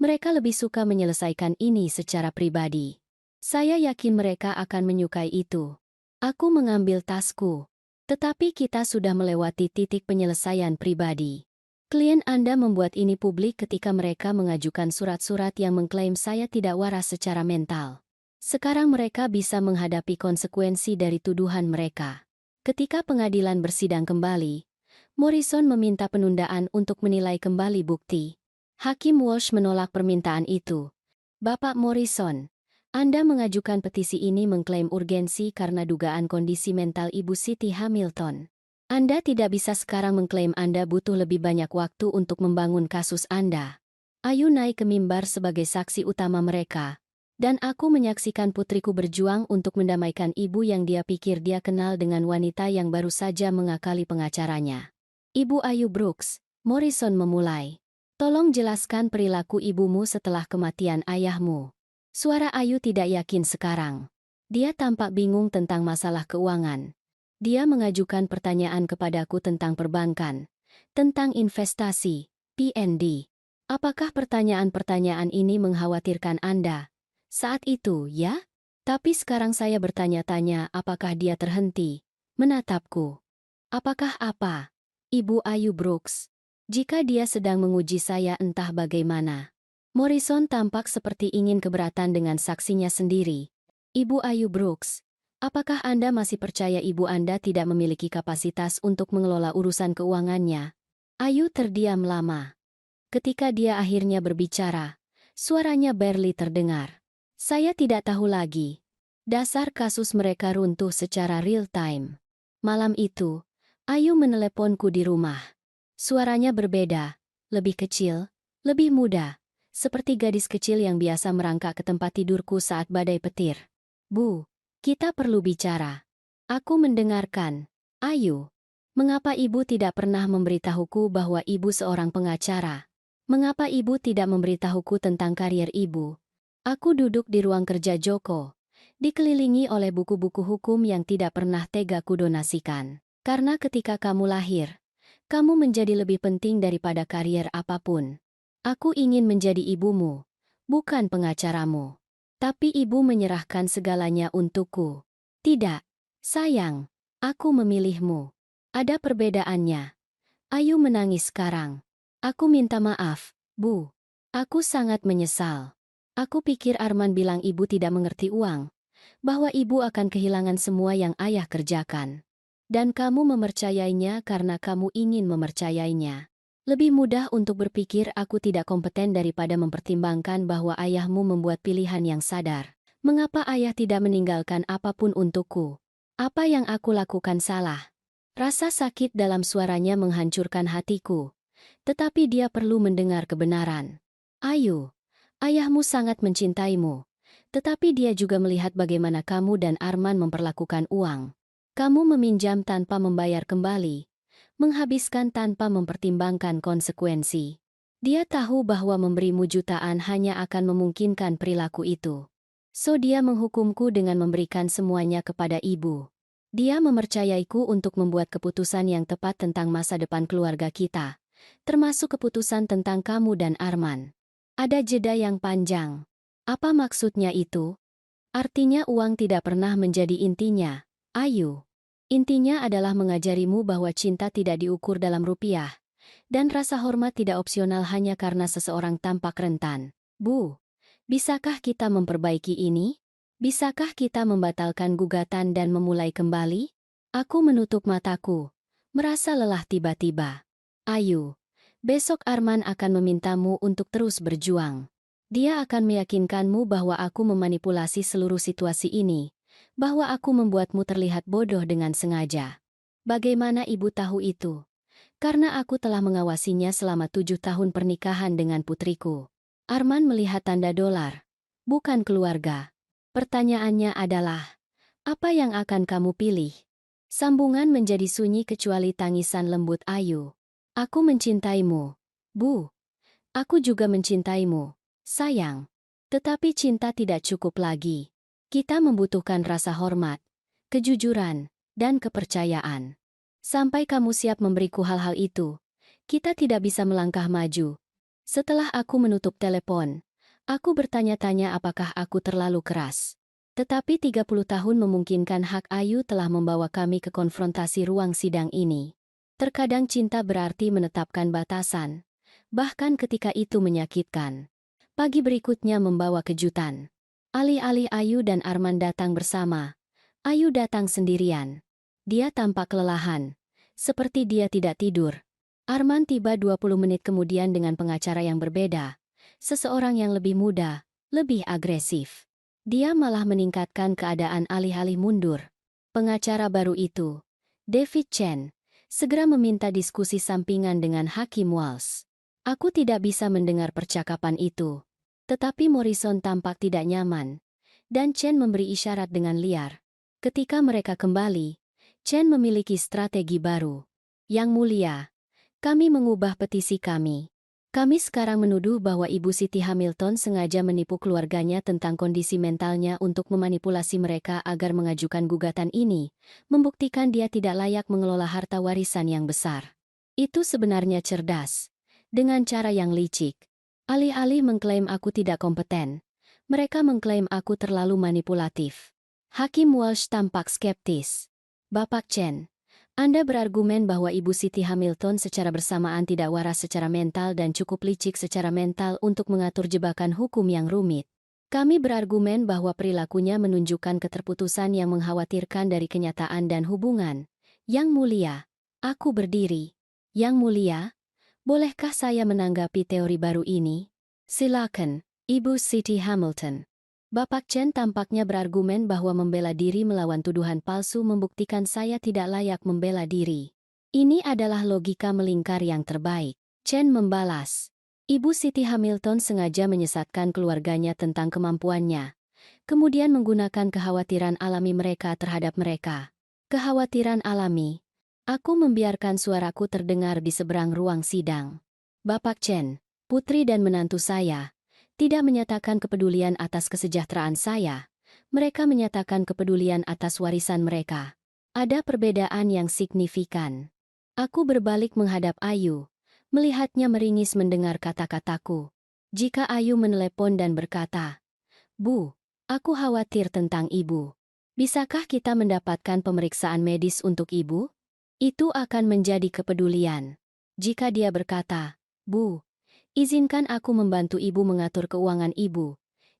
Mereka lebih suka menyelesaikan ini secara pribadi. Saya yakin mereka akan menyukai itu. Aku mengambil tasku. Tetapi kita sudah melewati titik penyelesaian pribadi. Klien Anda membuat ini publik ketika mereka mengajukan surat-surat yang mengklaim saya tidak waras secara mental. Sekarang mereka bisa menghadapi konsekuensi dari tuduhan mereka. Ketika pengadilan bersidang kembali, Morrison meminta penundaan untuk menilai kembali bukti. Hakim Walsh menolak permintaan itu. Bapak Morrison, Anda mengajukan petisi ini mengklaim urgensi karena dugaan kondisi mental Ibu Siti Hamilton. Anda tidak bisa sekarang mengklaim Anda butuh lebih banyak waktu untuk membangun kasus Anda. Ayu naik ke mimbar sebagai saksi utama mereka. Dan aku menyaksikan putriku berjuang untuk mendamaikan ibu yang dia pikir dia kenal dengan wanita yang baru saja mengakali pengacaranya. Ibu Ayu Brooks, Morrison memulai. Tolong jelaskan perilaku ibumu setelah kematian ayahmu. Suara Ayu tidak yakin sekarang. Dia tampak bingung tentang masalah keuangan. Dia mengajukan pertanyaan kepadaku tentang perbankan, tentang investasi, PND. Apakah pertanyaan-pertanyaan ini mengkhawatirkan Anda? Saat itu, ya? Tapi sekarang saya bertanya-tanya apakah dia terhenti, menatapku. Apakah apa? Ibu Ayu Brooks. Jika dia sedang menguji saya entah bagaimana. Morrison tampak seperti ingin keberatan dengan saksinya sendiri. Ibu Ayu Brooks, apakah Anda masih percaya ibu Anda tidak memiliki kapasitas untuk mengelola urusan keuangannya? Ayu terdiam lama. Ketika dia akhirnya berbicara, suaranya barely terdengar. Saya tidak tahu lagi. Dasar kasus mereka runtuh secara real time. Malam itu, Ayu meneleponku di rumah. Suaranya berbeda, lebih kecil, lebih muda, seperti gadis kecil yang biasa merangkak ke tempat tidurku saat badai petir. Bu, kita perlu bicara. Aku mendengarkan. Ayu, mengapa ibu tidak pernah memberitahuku bahwa ibu seorang pengacara? Mengapa ibu tidak memberitahuku tentang karier ibu? Aku duduk di ruang kerja Joko, dikelilingi oleh buku-buku hukum yang tidak pernah tega kudonasikan. Karena ketika kamu lahir, kamu menjadi lebih penting daripada karier apapun. Aku ingin menjadi ibumu, bukan pengacaramu. Tapi ibu menyerahkan segalanya untukku. Tidak, sayang, aku memilihmu. Ada perbedaannya. Ayu menangis sekarang. Aku minta maaf, Bu. Aku sangat menyesal. Aku pikir Arman bilang ibu tidak mengerti uang, bahwa ibu akan kehilangan semua yang ayah kerjakan. Dan kamu mempercayainya karena kamu ingin mempercayainya. Lebih mudah untuk berpikir aku tidak kompeten daripada mempertimbangkan bahwa ayahmu membuat pilihan yang sadar. Mengapa ayah tidak meninggalkan apapun untukku? Apa yang aku lakukan salah? Rasa sakit dalam suaranya menghancurkan hatiku. Tetapi dia perlu mendengar kebenaran. Ayu. Ayahmu sangat mencintaimu, tetapi dia juga melihat bagaimana kamu dan Arman memperlakukan uang. Kamu meminjam tanpa membayar kembali, menghabiskan tanpa mempertimbangkan konsekuensi. Dia tahu bahwa memberimu jutaan hanya akan memungkinkan perilaku itu. So dia menghukumku dengan memberikan semuanya kepada ibu. Dia mempercayaiku untuk membuat keputusan yang tepat tentang masa depan keluarga kita, termasuk keputusan tentang kamu dan Arman. Ada jeda yang panjang. Apa maksudnya itu? Artinya uang tidak pernah menjadi intinya, Ayu. Intinya adalah mengajarimu bahwa cinta tidak diukur dalam rupiah, dan rasa hormat tidak opsional hanya karena seseorang tampak rentan. Bu, bisakah kita memperbaiki ini? Bisakah kita membatalkan gugatan dan memulai kembali? Aku menutup mataku, merasa lelah tiba-tiba. Ayu, besok Arman akan memintamu untuk terus berjuang. Dia akan meyakinkanmu bahwa aku memanipulasi seluruh situasi ini, bahwa aku membuatmu terlihat bodoh dengan sengaja. Bagaimana ibu tahu itu? Karena aku telah mengawasinya selama 7 tahun pernikahan dengan putriku. Arman melihat tanda dolar, bukan keluarga. Pertanyaannya adalah, apa yang akan kamu pilih? Sambungan menjadi sunyi kecuali tangisan lembut Ayu. Aku mencintaimu, Bu. Aku juga mencintaimu, sayang. Tetapi cinta tidak cukup lagi. Kita membutuhkan rasa hormat, kejujuran, dan kepercayaan. Sampai kamu siap memberiku hal-hal itu, kita tidak bisa melangkah maju. Setelah aku menutup telepon, aku bertanya-tanya apakah aku terlalu keras. Tetapi 30 tahun memungkinkan hak Ayu telah membawa kami ke konfrontasi ruang sidang ini. Terkadang cinta berarti menetapkan batasan, bahkan ketika itu menyakitkan. Pagi berikutnya membawa kejutan. Alih-alih Ayu dan Arman datang bersama, Ayu datang sendirian. Dia tampak kelelahan, seperti dia tidak tidur. Arman tiba 20 menit kemudian dengan pengacara yang berbeda, seseorang yang lebih muda, lebih agresif. Dia malah meningkatkan keadaan alih-alih mundur. Pengacara baru itu, David Chen, segera meminta diskusi sampingan dengan Hakim Walsh. Aku tidak bisa mendengar percakapan itu. Tetapi Morrison tampak tidak nyaman, dan Chen memberi isyarat dengan liar. Ketika mereka kembali, Chen memiliki strategi baru. Yang mulia, kami mengubah petisi kami. Kami sekarang menuduh bahwa Ibu Siti Hamilton sengaja menipu keluarganya tentang kondisi mentalnya untuk memanipulasi mereka agar mengajukan gugatan ini, membuktikan dia tidak layak mengelola harta warisan yang besar. Itu sebenarnya cerdas. Dengan cara yang licik. Alih-alih mengklaim aku tidak kompeten, mereka mengklaim aku terlalu manipulatif. Hakim Walsh tampak skeptis. Bapak Chen, Anda berargumen bahwa Ibu Siti Hamilton secara bersamaan tidak waras secara mental dan cukup licik secara mental untuk mengatur jebakan hukum yang rumit. Kami berargumen bahwa perilakunya menunjukkan keterputusan yang mengkhawatirkan dari kenyataan dan hubungan. Yang mulia, aku berdiri. Yang mulia, bolehkah saya menanggapi teori baru ini? Silakan, Ibu Siti Hamilton. Bapak Chen tampaknya berargumen bahwa membela diri melawan tuduhan palsu membuktikan saya tidak layak membela diri. Ini adalah logika melingkar yang terbaik. Chen membalas. Ibu Siti Hamilton sengaja menyesatkan keluarganya tentang kemampuannya, kemudian menggunakan kekhawatiran alami mereka terhadap mereka. Kekhawatiran alami. Aku membiarkan suaraku terdengar di seberang ruang sidang. Bapak Chen, putri dan menantu saya, tidak menyatakan kepedulian atas kesejahteraan saya. Mereka menyatakan kepedulian atas warisan mereka. Ada perbedaan yang signifikan. Aku berbalik menghadap Ayu, melihatnya meringis mendengar kata-kataku. Jika Ayu menelepon dan berkata, Bu, aku khawatir tentang ibu. Bisakah kita mendapatkan pemeriksaan medis untuk ibu? Itu akan menjadi kepedulian. Jika dia berkata, Bu, izinkan aku membantu ibu mengatur keuangan ibu.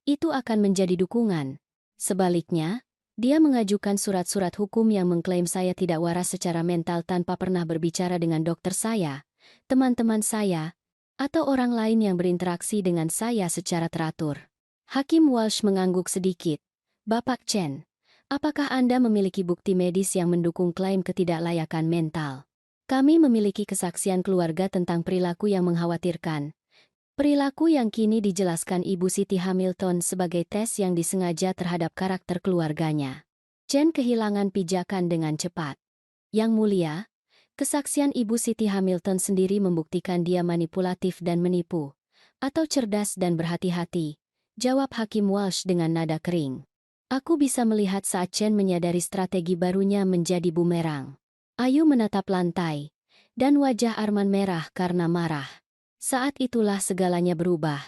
Itu akan menjadi dukungan. Sebaliknya, dia mengajukan surat-surat hukum yang mengklaim saya tidak waras secara mental tanpa pernah berbicara dengan dokter saya, teman-teman saya, atau orang lain yang berinteraksi dengan saya secara teratur. Hakim Walsh mengangguk sedikit. Bapak Chen, apakah Anda memiliki bukti medis yang mendukung klaim ketidaklayakan mental? Kami memiliki kesaksian keluarga tentang perilaku yang mengkhawatirkan. Perilaku yang kini dijelaskan Ibu Siti Hamilton sebagai tes yang disengaja terhadap karakter keluarganya. Chen kehilangan pijakan dengan cepat. Yang mulia, kesaksian Ibu Siti Hamilton sendiri membuktikan dia manipulatif dan menipu, atau cerdas dan berhati-hati, jawab Hakim Walsh dengan nada kering. Aku bisa melihat saat Chen menyadari strategi barunya menjadi bumerang. Ayu menatap lantai, dan wajah Arman merah karena marah. Saat itulah segalanya berubah.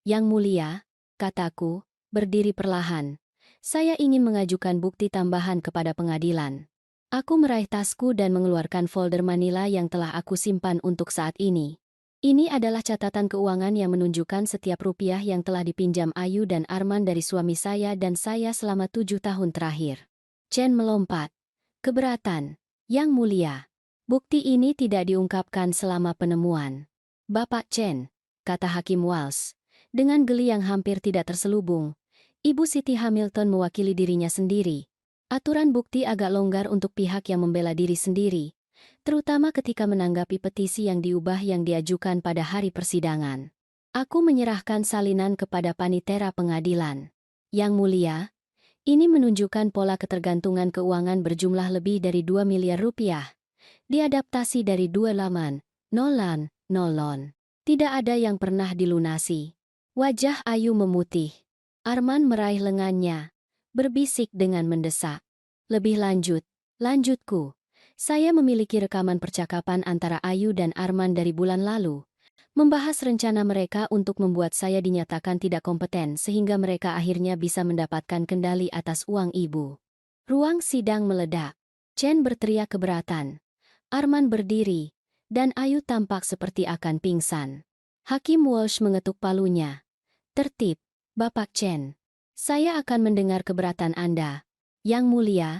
Yang mulia, kataku, berdiri perlahan. Saya ingin mengajukan bukti tambahan kepada pengadilan. Aku meraih tasku dan mengeluarkan folder Manila yang telah aku simpan untuk saat ini. Ini adalah catatan keuangan yang menunjukkan setiap rupiah yang telah dipinjam Ayu dan Arman dari suami saya dan saya selama 7 tahun terakhir. Chen melompat. Keberatan. Yang mulia. Bukti ini tidak diungkapkan selama penemuan. Bapak Chen, kata Hakim Walsh, dengan geli yang hampir tidak terselubung. Ibu Siti Hamilton mewakili dirinya sendiri. Aturan bukti agak longgar untuk pihak yang membela diri sendiri, terutama ketika menanggapi petisi yang diubah yang diajukan pada hari persidangan. Aku menyerahkan salinan kepada panitera pengadilan. Yang mulia, ini menunjukkan pola ketergantungan keuangan berjumlah lebih dari 2 miliar rupiah. Diadaptasi dari 2 laman, nolan. Tidak ada yang pernah dilunasi. Wajah Ayu memutih. Arman meraih lengannya, berbisik dengan mendesak. Lebih lanjutku. Saya memiliki rekaman percakapan antara Ayu dan Arman dari bulan lalu, membahas rencana mereka untuk membuat saya dinyatakan tidak kompeten sehingga mereka akhirnya bisa mendapatkan kendali atas uang ibu. Ruang sidang meledak. Chen berteriak keberatan. Arman berdiri, dan Ayu tampak seperti akan pingsan. Hakim Walsh mengetuk palunya. Tertib, Bapak Chen. Saya akan mendengar keberatan Anda. Yang mulia,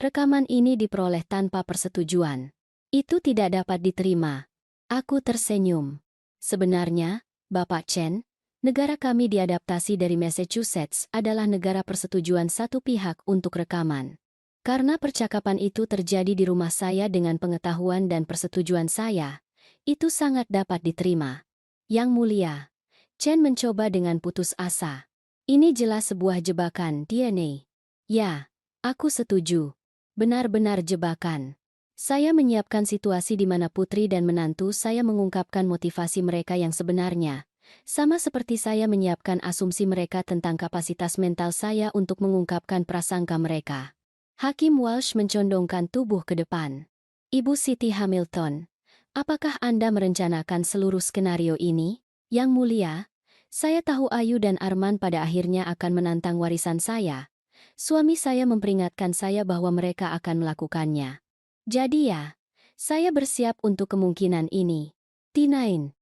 rekaman ini diperoleh tanpa persetujuan. Itu tidak dapat diterima. Aku tersenyum. Sebenarnya, Bapak Chen, negara kami diadaptasi dari Massachusetts adalah negara persetujuan satu pihak untuk rekaman. Karena percakapan itu terjadi di rumah saya dengan pengetahuan dan persetujuan saya, itu sangat dapat diterima. Yang mulia, Chen mencoba dengan putus asa. Ini jelas sebuah jebakan DNA. Ya, aku setuju. Benar-benar jebakan. Saya menyiapkan situasi di mana putri dan menantu saya mengungkapkan motivasi mereka yang sebenarnya, sama seperti saya menyiapkan asumsi mereka tentang kapasitas mental saya untuk mengungkapkan prasangka mereka. Hakim Walsh mencondongkan tubuh ke depan. Ibu Siti Hamilton, apakah Anda merencanakan seluruh skenario ini? Yang mulia, saya tahu Ayu dan Arman pada akhirnya akan menantang warisan saya. Suami saya memperingatkan saya bahwa mereka akan melakukannya. Jadi ya, saya bersiap untuk kemungkinan ini. Tinain.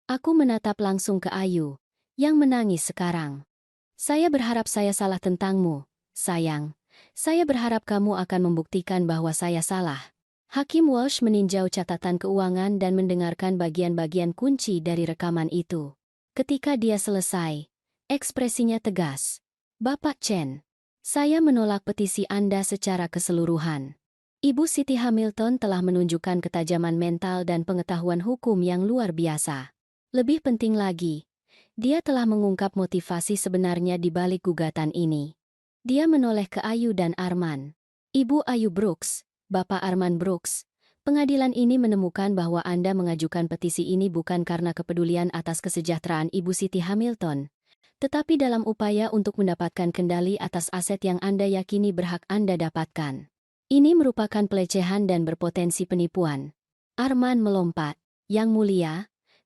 Aku menatap langsung ke Ayu, yang menangis sekarang. Saya berharap saya salah tentangmu, sayang. Saya berharap kamu akan membuktikan bahwa saya salah. Hakim Walsh meninjau catatan keuangan dan mendengarkan bagian-bagian kunci dari rekaman itu. Ketika dia selesai, ekspresinya tegas. Bapak Chen, saya menolak petisi Anda secara keseluruhan. Ibu Siti Hamilton telah menunjukkan ketajaman mental dan pengetahuan hukum yang luar biasa. Lebih penting lagi, dia telah mengungkap motivasi sebenarnya di balik gugatan ini. Dia menoleh ke Ayu dan Arman. Ibu Ayu Brooks, Bapak Arman Brooks, pengadilan ini menemukan bahwa Anda mengajukan petisi ini bukan karena kepedulian atas kesejahteraan Ibu Siti Hamilton, tetapi dalam upaya untuk mendapatkan kendali atas aset yang Anda yakini berhak Anda dapatkan. Ini merupakan pelecehan dan berpotensi penipuan. Arman melompat. Yang mulia,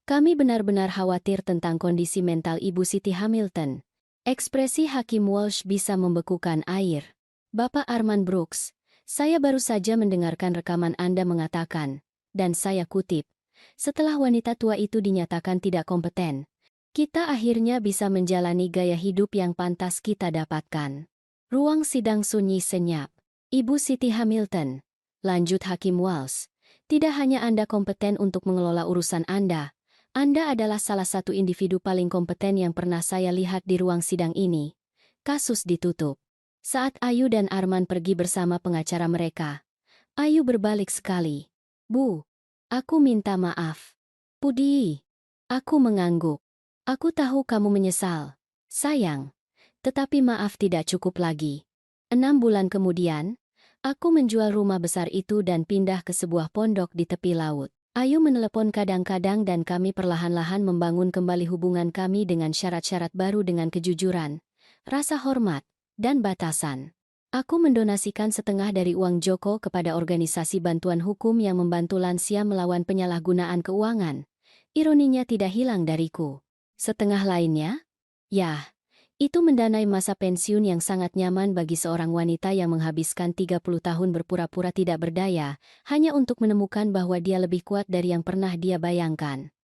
kami benar-benar khawatir tentang kondisi mental Ibu Siti Hamilton. Ekspresi Hakim Walsh bisa membekukan air. Bapak Arman Brooks, saya baru saja mendengarkan rekaman Anda mengatakan, dan saya kutip, setelah wanita tua itu dinyatakan tidak kompeten, kita akhirnya bisa menjalani gaya hidup yang pantas kita dapatkan. Ruang sidang sunyi senyap. Ibu Siti Hamilton, lanjut Hakim Walsh, tidak hanya Anda kompeten untuk mengelola urusan Anda adalah salah satu individu paling kompeten yang pernah saya lihat di ruang sidang ini. Kasus ditutup. Saat Ayu dan Arman pergi bersama pengacara mereka, Ayu berbalik sekali. Bu, aku minta maaf. Pudi, aku mengangguk. Aku tahu kamu menyesal. Sayang, tetapi maaf tidak cukup lagi. 6 bulan kemudian, aku menjual rumah besar itu dan pindah ke sebuah pondok di tepi laut. Ayu menelepon kadang-kadang dan kami perlahan-lahan membangun kembali hubungan kami dengan syarat-syarat baru dengan kejujuran, rasa hormat, dan batasan. Aku mendonasikan setengah dari uang Joko kepada organisasi bantuan hukum yang membantu lansia melawan penyalahgunaan keuangan. Ironinya tidak hilang dariku. Setengah lainnya? Yah, itu mendanai masa pensiun yang sangat nyaman bagi seorang wanita yang menghabiskan 30 tahun berpura-pura tidak berdaya, hanya untuk menemukan bahwa dia lebih kuat dari yang pernah dia bayangkan.